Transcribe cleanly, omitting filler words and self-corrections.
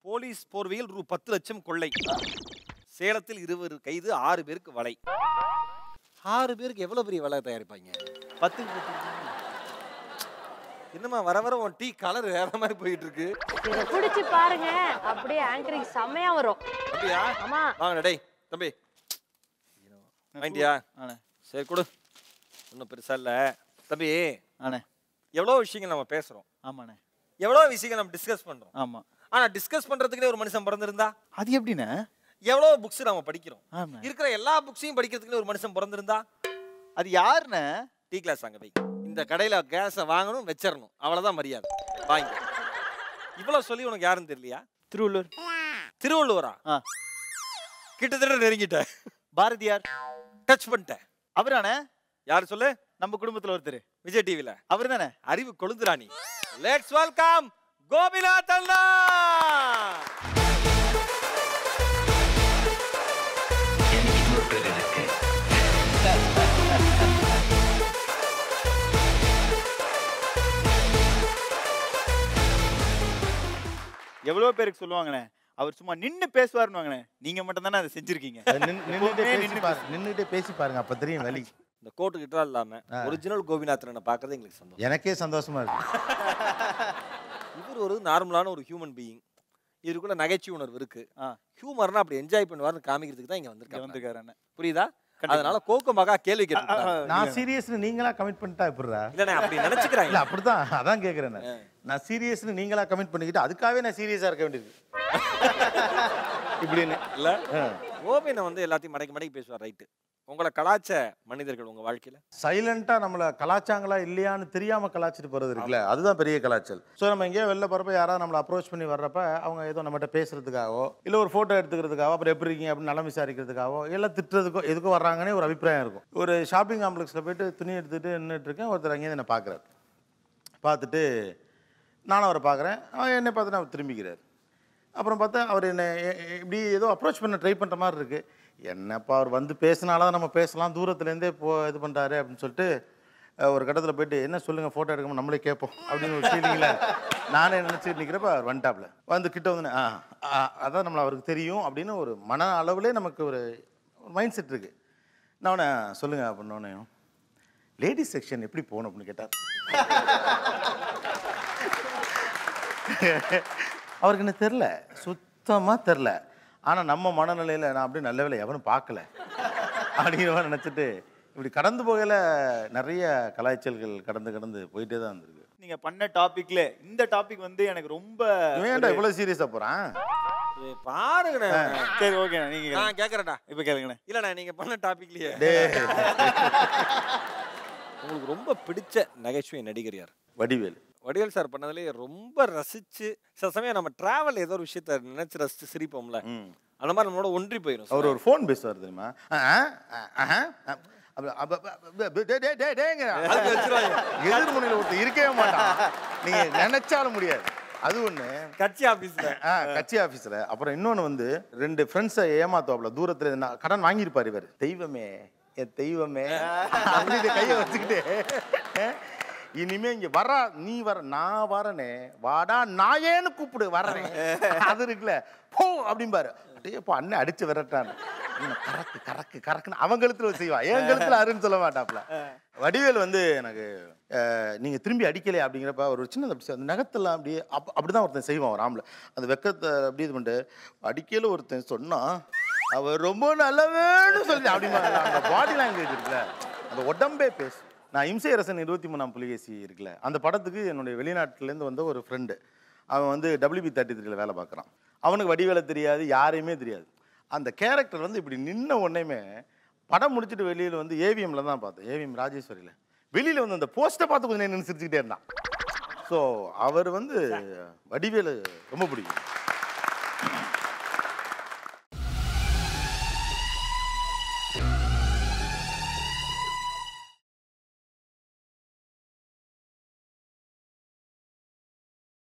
Police போர்வையில் ரூ 10 லட்சம் கொள்ளை. சேலத்தில் 20 கைது 6 பேருக்கு வலை. 6 பேருக்கு எவ்வளவு பெரிய வலை தயாரிப்பாங்க? 10 என்னமா வர வர உன் டீ கலர் வேற மாதிரி போயிட்டு இருக்கு. இத குடிச்சு பாருங்க, அப்படியே ஆங்கரிங் செமையா வரும். அப்படியா? ஆமா. வாங்க டேய் தம்பி. வாங்கிட்டியா? சரி கொடு. ஒன்றும் பெருசா இல்லை தம்பி. ஆண்ணே. எவ்வளோ விஷயங்கள் நம்ம பேசுகிறோம். ஆமாண்ணே. எவ்வளோ விஷயங்கள் நம்ம டிஸ்கஸ் பண்ணுறோம். ஆமாம். ஆனால் டிஸ்கஸ் பண்ணுறதுக்குனே ஒரு மனுஷன் பிறந்திருந்தா அது எப்படிண்ணே? எவ்வளோ புக்ஸ் நம்ம படிக்கிறோம். ஆமாம். இருக்கிற எல்லா புக்ஸையும் படிக்கிறதுக்குனே ஒரு மனுஷன் பிறந்திருந்தா அது யாருண்ணே? டீ கிளாஸ் அங்கே போய் இந்த கடையில் கேஸை வாங்கணும் வச்சிடணும், அவ்வளோதான் மரியாதை. வாங்கி இவ்வளோ சொல்லி உனக்கு யாருன்னு தெரியலையா? திருவள்ளூர். திருவள்ளுவரா? கிட்டத்தட்ட நெருங்கிட்ட. பாரதியார். டச் பண்ணிட்டேன். அவரானே? யார் சொல்லு? நம்ம குடும்பத்தில் ஒருத்தர். விஜய் டிவில அவர் தானே? அறிவு கொழுந்துராணி. லெட்ஸ் வெல்கம் கோபிநாத் அண்ணா. எவ்வளோ பேருக்கு சொல்லுவாங்கண்ணே, அவர் சும்மா நின்று பேசுவாருன்னு. நீங்க மட்டும் தானே அதை செஞ்சிருக்கீங்க. நின்னுட்டே பேசி பாருங்க, அப்ப தெரியும் வலி. இந்த கோட்டு கிட்ட இல்லாம ஒரிஜினல் கோபிநாத்தனை பார்க்கறது எங்களுக்கு சந்தோஷம். எனக்கே சந்தோஷமா இருக்கு. இவர் ஒரு நார்மலான ஒரு ஹியூமன் பீயிங். இவருக்குள்ள நகைச்சுவை உணர்வு இருக்கு. ஹியூமர்னா அப்படி என்ஜாய் பண்ணுவார்னு காமிக்கிறதுக்கு தான் இங்க வந்திருக்காரு. புரியுதா? அதனால கோக்கு மகா கேள்வி கேட்டாங்க. நான் சீரியஸ்னு நீங்களா கமிட் பண்ணிட்டா எப்படிடா? இல்ல அப்படி நினைச்சுக்கிறேன். இல்ல அப்படிதான், அதான் கேக்குறேன். நான் சீரியஸ்னு நீங்களா கமிட் பண்ணிக்கிட்டு அதுக்காகவே நான் சீரியஸா இருக்க வேண்டியது இப்படின்னு இல்ல. கோபினை வந்து எல்லாத்தையும் மடக்கி மடக்கி பேசுவார். ரைட்டு. உங்களை கலாச்ச மனிதர்கள் உங்க வாழ்க்கையில சைலண்டா நம்மள கலாச்சாங்களா இல்லையான்னு தெரியாம கலாச்சிட்டு போறது இருக்குல்ல, அதுதான் பெரிய கலாச்சல். ஸோ நம்ம எங்கேயோ வெளில போறப்ப யாராவது நம்மளை அப்ரோச் பண்ணி வர்றப்ப அவங்க ஏதோ நம்மகிட்ட பேசுறதுக்காகவோ இல்லை ஒரு ஃபோட்டோ எடுத்துக்கிறதுக்காகவோ அப்புறம் எப்படி இருக்கீங்க அப்படின்னு நலம் விசாரிக்கிறதுக்காகவோ எல்லாம் திட்டுறதுக்கோ எதுக்கும் வர்றாங்கன்னே ஒரு அபிப்பிராயம் இருக்கும். ஒரு ஷாப்பிங் காம்ப்ளெக்ஸில் போயிட்டு துணி எடுத்துகிட்டு நின்றுட்டு இருக்கேன். ஒருத்தர் அங்கேயே என்னை பார்க்குறாரு. பார்த்துட்டு நானும் அவரை பார்க்குறேன். என்னை பார்த்துட்டு அவர் திரும்பிக்கிறார். அப்புறம் பார்த்தா அவர் என்னை இப்படி ஏதோ அப்ரோச் பண்ண ட்ரை பண்ணுற மாதிரி இருக்குது. என்னப்பா அவர் வந்து பேசினால்தான் நம்ம பேசலாம், தூரத்துலேருந்தே இது பண்ணுறாரு அப்படின்னு சொல்லிட்டு ஒரு கட்டத்தில் போயிட்டு என்ன சொல்லுங்கள், ஃபோட்டோ எடுக்கணும் நம்மளே கேட்போம் அப்படின்னு ஒரு ஃபீலிங்கில் நானே நினச்சிட்டு நிற்கிறப்ப அவர் வந்துட்டாப்புல. வந்து கிட்ட வந்து அதான் நம்மளை அவருக்கு தெரியும் அப்படின்னு ஒரு மன அளவுலேயே நமக்கு ஒரு மைண்ட் செட் இருக்குது. நான் அவனை சொல்லுங்கள் அப்படின்னோடனே லேடிஸ் செக்ஷன் எப்படி போகணும் அப்படின்னு கேட்டார். அவருக்கு என்ன தெரில, சுத்தமாக தெரில. ஆனால் நம்ம மனநிலையில் நான் அப்படியே நல்ல வேலை எவனும் பார்க்கல அப்படிங்கிற மாதிரி நினச்சிட்டு இப்படி கடந்து போகல நிறைய கலாய்ச்சல்கள் கடந்து போயிட்டே தான் இருந்திருக்கு. நீங்கள் பண்ண டாப்பிக்கில் இந்த டாபிக் வந்து எனக்கு ரொம்ப ஏன்டா இவ்வளோ சீரியஸாக போகிறான் பாருங்கண்ணே. சரி ஓகேண்ணா, நீங்கள் நான் கேட்குறேன்டா. இப்போ கேளுங்கண்ணே. இல்லைண்ணா நீங்கள் பண்ண டாபிக்லேயே உங்களுக்கு ரொம்ப பிடிச்ச நகைச்சுவை நடிகர் யார்? வடிவேல். வடிவேல் சார் பண்ணதுலேயே ரொம்ப ரசிச்சு சில சமயம் நம்ம டிராவல் ஏதோ ஒரு விஷயத்த நினைச்சு ரசிச்சு சிரிப்போம்ல, அந்த மாதிரி நம்மளோட ஒன்றி போயிடும். அவர் ஒரு ஃபோன் பேசுவார் தெரியுமா, எதிர்முனையில் ஒருத்தர் இருக்கவே மாட்டான், நீங்க நினைச்சாலும் முடியாது. அது ஒண்ணு கட்சி ஆபீஸ்ல. அப்புறம் இன்னொன்னு வந்து 2 ஃப்ரெண்ட்ஸை ஏமாத்துவாப்ல. தூரத்துல கடன் வாங்கியிருப்பாரு இவர். தெய்வமே என் தெய்வமே அப்படின்னு கையை வச்சுக்கிட்டு இனிமே இங்க வர நீ வர நான் வரனே வாடா நாயேன்னு கூப்பிடு வரேன் அது இருக்குல்ல போ அப்படிம்பாரு. அப்படியேப்போ அண்ணன் அடிச்சு விரட்டான்னு கறக்கு கறக்கு கறக்குன்னு அவங்க கழுத்துல செய்வான், என் கழுத்துல அருன்னு சொல்ல மாட்டாப்ல. வடிவேல் வந்து எனக்கு நீங்க திரும்பி அடிக்கலையே அப்படிங்கிறப்ப ஒரு சின்ன அந்த நகத்தெல்லாம் அப்படியே அப்படிதான் ஒருத்தன் செய்வான் ஒரு ஆம்பளை. அந்த வெக்கத்தை அப்படி இது பண்ணிட்டு அடிக்கல ஒருத்தன் சொன்னா அவர் ரொம்ப நல்லவேன்னு சொல்லி அப்படிமா அந்த பாடி லாங்குவேஜ் இருக்குல்ல, அந்த உடம்பே பேசு. நான் இம்சையரசன் 23ஆம் புலிகேசி இருக்குல்ல, அந்த படத்துக்கு என்னுடைய வெளிநாட்டிலேருந்து வந்த ஒரு ஃப்ரெண்டு. அவன் வந்து WB33 வேலை பார்க்குறான். அவனுக்கு வடிவேலை தெரியாது, யாரையுமே தெரியாது. அந்த கேரக்டர் வந்து இப்படி நின்ன உடனேமே படம் முடிச்சுட்டு வெளியில் வந்து ஏவிஎம்ல தான் பார்த்தேன், ஏவிஎம் ராஜேஸ்வரியில். வெளியில் வந்து அந்த போஸ்ட்டை பார்த்து கொஞ்சம் நின்று சிரிச்சுக்கிட்டே இருந்தான். ஸோ அவர் வந்து வடிவேலு ரொம்ப பிடிக்கும்.